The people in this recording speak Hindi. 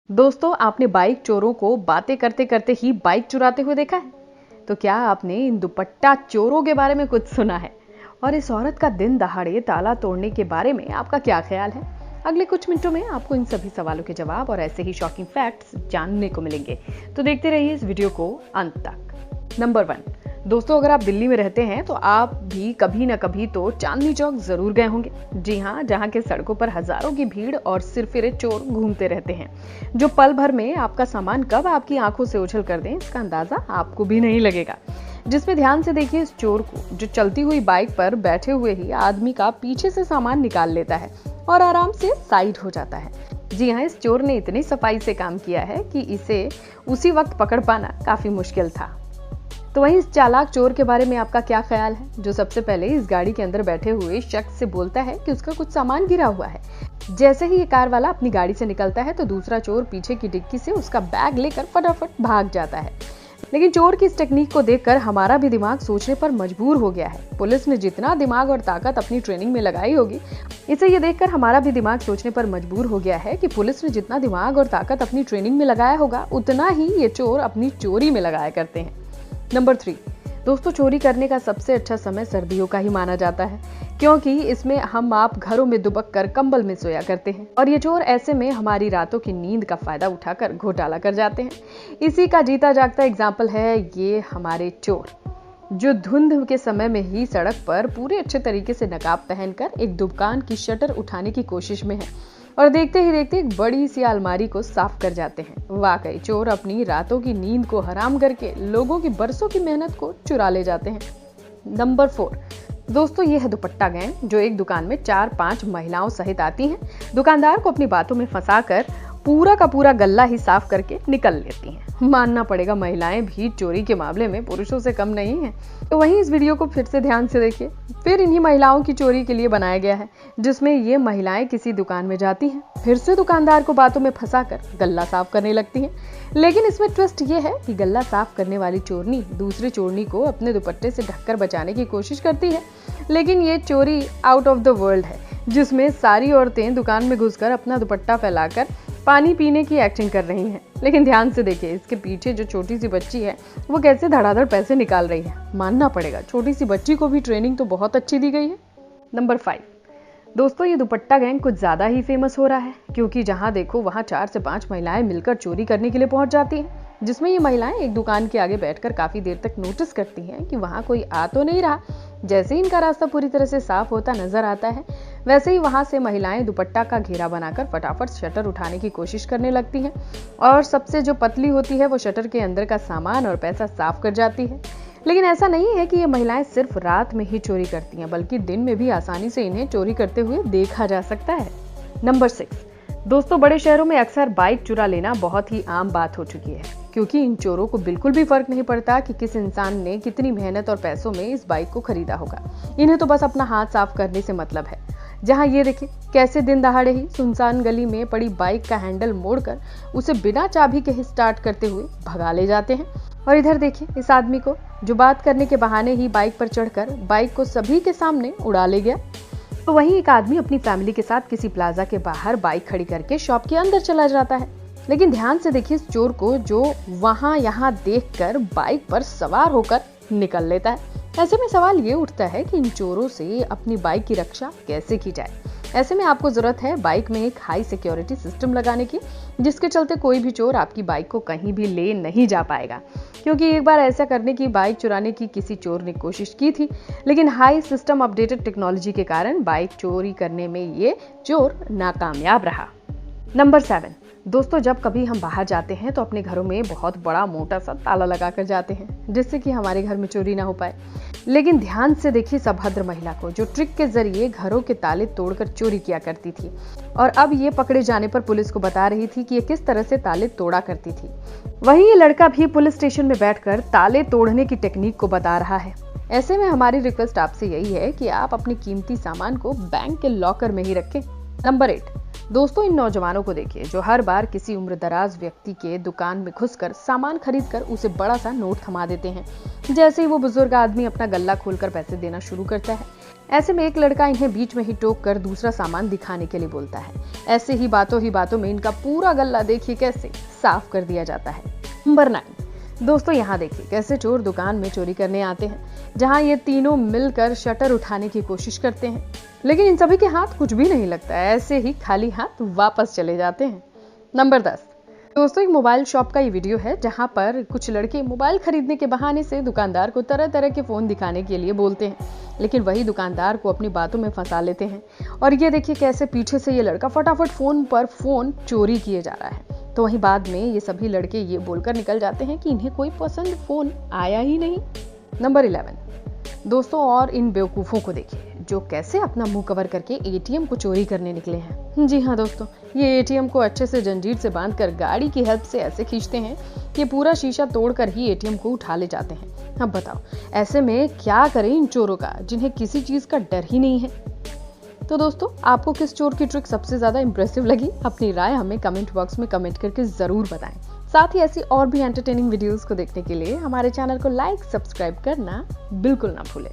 दोस्तों, आपने बाइक चोरों को बातें करते करते ही बाइक चुराते हुए देखा है? तो क्या आपने इन दुपट्टा चोरों के बारे में कुछ सुना है? और इस औरत का दिन दहाड़े ताला तोड़ने के बारे में आपका क्या ख्याल है? अगले कुछ मिनटों में आपको इन सभी सवालों के जवाब और ऐसे ही शॉकिंग फैक्ट्स जानने को मिलेंगे, तो देखते रहिए इस वीडियो को अंत तक। नंबर 1, दोस्तों, अगर आप दिल्ली में रहते हैं तो आप भी कभी न कभी तो चांदनी चौक जरूर गए होंगे। जी हाँ, जहाँ के सड़कों पर हजारों की भीड़ और सिरफिरे चोर घूमते रहते हैं, जो पल भर में आपका सामान कब आपकी आंखों से उछल कर दें इसका अंदाजा आपको भी नहीं लगेगा। जिसमें ध्यान से देखिए इस चोर को, जो चलती हुई बाइक पर बैठे हुए ही आदमी का पीछे से सामान निकाल लेता है और आराम से साइड हो जाता है। जी हाँ, इस चोर ने इतनी सफाई से काम किया है कि इसे उसी वक्त पकड़ पाना काफी मुश्किल था। तो वहीं इस चालाक चोर के बारे में आपका क्या ख्याल है, जो सबसे पहले इस गाड़ी के अंदर बैठे हुए शख्स से बोलता है कि उसका कुछ सामान गिरा हुआ है। जैसे ही ये कार वाला अपनी गाड़ी से निकलता है तो दूसरा चोर पीछे की डिक्की से उसका बैग लेकर फटाफट भाग जाता है। लेकिन चोर की इस टेक्निक को देखकर हमारा भी दिमाग सोचने पर मजबूर हो गया है। पुलिस ने जितना दिमाग और ताकत अपनी ट्रेनिंग में लगाई होगी, इसे ये देखकर हमारा भी दिमाग सोचने पर मजबूर हो गया है कि पुलिस ने जितना दिमाग और ताकत अपनी ट्रेनिंग में लगाया होगा, उतना ही ये चोर अपनी चोरी में लगाया करते हैं। नंबर 3, दोस्तों, चोरी करने का सबसे अच्छा समय सर्दियों का ही माना जाता है, क्योंकि इसमें हम आप घरों में दुबक कर कंबल में सोया करते हैं और ये चोर ऐसे में हमारी रातों की नींद का फायदा उठाकर घोटाला कर जाते हैं। इसी का जीता जागता एग्जाम्पल है ये हमारे चोर, जो धुंध के समय में ही सड़क पर पूरे अच्छे तरीके से नकाब पहनकर एक दुकान की शटर उठाने की कोशिश में है और देखते ही देखते एक बड़ी सी अलमारी को साफ कर जाते हैं। वाकई चोर अपनी रातों की नींद को हराम करके लोगों की बरसों की मेहनत को चुरा ले जाते हैं। नंबर 4, दोस्तों, ये है दुपट्टा गैंग, जो एक दुकान में 4-5 महिलाओं सहित आती हैं। दुकानदार को अपनी बातों में फंसाकर पूरा का पूरा गल्ला ही साफ करके निकल लेती हैं। मानना पड़ेगा, महिलाएं भी चोरी के मामले में पुरुषों से कम नहीं हैं। तो वहीं इस वीडियो को फिर से ध्यान से देखिए। फिर इन्हीं महिलाओं की चोरी के लिए बनाया गया है, जिसमें ये महिलाएं किसी दुकान में जाती हैं, फिर से दुकानदार को बातों में फंसाकर गल्ला साफ करने लगती हैं। लेकिन इसमें ट्विस्ट ये है कि गल्ला साफ करने वाली चोरनी दूसरी चोरनी को अपने दुपट्टे से ढककर बचाने की कोशिश करती है। लेकिन ये चोरी आउट ऑफ द वर्ल्ड है, जिसमें सारी औरतें दुकान में घुसकर अपना दुपट्टा फैलाकर पानी पीने की एक्टिंग कर रही हैं। लेकिन ध्यान से देखिए, इसके पीछे जो छोटी सी बच्ची है वो कैसे धड़ाधड़ पैसे निकाल रही है। मानना पड़ेगा, छोटी सी बच्ची को भी ट्रेनिंग तो बहुत अच्छी दी गई है। नंबर 5, दोस्तों, ये दुपट्टा गैंग कुछ ज्यादा ही फेमस हो रहा है, क्योंकि जहां देखो वहां 4 से 5 महिलाएं मिलकर चोरी करने के लिए पहुंच जाती हैं। जिसमें ये महिलाएं एक दुकान के आगे बैठकर काफी देर तक नोटिस करती हैं कि वहां कोई आ तो नहीं रहा। जैसे ही इनका रास्ता पूरी तरह से साफ होता नजर आता है, वैसे ही वहां से महिलाएं दुपट्टा का घेरा बनाकर फटाफट शटर उठाने की कोशिश करने लगती हैं और सबसे जो पतली होती है वो शटर के अंदर का सामान और पैसा साफ कर जाती है। लेकिन ऐसा नहीं है कि ये महिलाएं सिर्फ रात में ही चोरी करती हैं, बल्कि दिन में भी आसानी से इन्हें चोरी करते हुए देखा जा सकता है। नंबर 6, दोस्तों, बड़े शहरों में अक्सर बाइक चुरा लेना बहुत ही आम बात हो चुकी है, क्योंकि इन चोरों को बिल्कुल भी फर्क नहीं पड़ता कि किस इंसान ने कितनी मेहनत और पैसों में इस बाइक को खरीदा होगा। इन्हें तो बस अपना हाथ साफ करने से मतलब है। जहां ये देखिए कैसे दिन दहाड़े ही सुनसान गली में पड़ी बाइक का हैंडल मोड़कर उसे बिना चाबी के ही स्टार्ट करते हुए भगा ले जाते हैं। और इधर देखिए इस आदमी को, जो बात करने के बहाने ही बाइक पर चढ़कर बाइक को सभी के सामने उड़ा ले गया। तो वहीं एक आदमी अपनी फैमिली के साथ किसी प्लाजा के बाहर बाइक खड़ी करके शॉप के अंदर चला जाता है। लेकिन ध्यान से देखिए इस चोर को, जो वहां यहाँ देखकर बाइक पर सवार होकर निकल लेता है। ऐसे में सवाल ये उठता है कि इन चोरों से अपनी बाइक की रक्षा कैसे की जाए। ऐसे में आपको जरूरत है बाइक में एक हाई सिक्योरिटी सिस्टम लगाने की, जिसके चलते कोई भी चोर आपकी बाइक को कहीं भी ले नहीं जा पाएगा। क्योंकि एक बार ऐसा करने की, बाइक चुराने की किसी चोर ने कोशिश की थी, लेकिन हाई सिस्टम अपडेटेड टेक्नोलॉजी के कारण बाइक चोरी करने में ये चोर नाकामयाब रहा। नंबर 7, दोस्तों, जब कभी हम बाहर जाते हैं तो अपने घरों में बहुत बड़ा मोटा सा ताला लगा कर जाते हैं, जिससे कि हमारे घर में चोरी ना हो पाए। लेकिन ध्यान से देखिए सभद्र महिला को, जो ट्रिक के जरिए घरों के ताले तोड़कर चोरी किया करती थी और अब ये पकड़े जाने पर पुलिस को बता रही थी कि ये किस तरह से ताले तोड़ा करती थी। वहीं ये लड़का भी पुलिस स्टेशन में बैठकर ताले तोड़ने की टेक्निक को बता रहा है। ऐसे में हमारी रिक्वेस्ट आपसे यही है कि आप अपने कीमती सामान को बैंक के लॉकर में ही रखें। नंबर 8, दोस्तों, इन नौजवानों को देखिए, जो हर बार किसी उम्रदराज व्यक्ति के दुकान में घुसकर सामान खरीदकर उसे बड़ा सा नोट थमा देते हैं। जैसे ही वो बुजुर्ग आदमी अपना गल्ला खोलकर पैसे देना शुरू करता है, ऐसे में एक लड़का इन्हें बीच में ही टोक कर दूसरा सामान दिखाने के लिए बोलता है। ऐसे ही बातों में इनका पूरा गल्ला देखिए कैसे साफ कर दिया जाता है। नंबर 9, दोस्तों यहाँ देखिए कैसे चोर दुकान में चोरी करने आते हैं, जहाँ ये तीनों मिलकर शटर उठाने की कोशिश करते हैं, लेकिन इन सभी के हाथ कुछ भी नहीं लगता है, ऐसे ही खाली हाथ वापस चले जाते हैं। नंबर 10, दोस्तों एक मोबाइल शॉप का ये वीडियो है जहाँ पर कुछ लड़के मोबाइल खरीदने के बहाने से दुकानदार को तरह तरह के फोन दिखाने के लिए बोलते हैं, लेकिन वही दुकानदार को अपनी बातों में फंसा लेते हैं। और ये देखिए कैसे पीछे से ये लड़का फटाफट फोन पर फोन चोरी किए जा रहा है। तो वहीं बाद में ये सभी लड़के ये बोलकर निकल जाते हैं कि इन्हें कोई पसंद फोन आया ही नहीं। नंबर 11, दोस्तों और इन बेवकूफों को देखिए जो कैसे अपना मुंह कवर करके एटीएम को चोरी करने निकले हैं। जी हाँ दोस्तों, ये एटीएम को अच्छे से जंजीर से बांधकर गाड़ी की हेल्प से ऐसे खींचते हैं कि पूरा शीशा तोड़कर ही एटीएम को उठा ले जाते हैं। अब बताओ ऐसे में क्या करें इन चोरों का जिन्हें किसी चीज का डर ही नहीं है। तो दोस्तों आपको किस चोर की ट्रिक सबसे ज्यादा इंप्रेसिव लगी? अपनी राय हमें कमेंट बॉक्स में कमेंट करके जरूर बताएं। साथ ही ऐसी और भी एंटरटेनिंग वीडियोस को देखने के लिए हमारे चैनल को लाइक सब्सक्राइब करना बिल्कुल ना भूलें।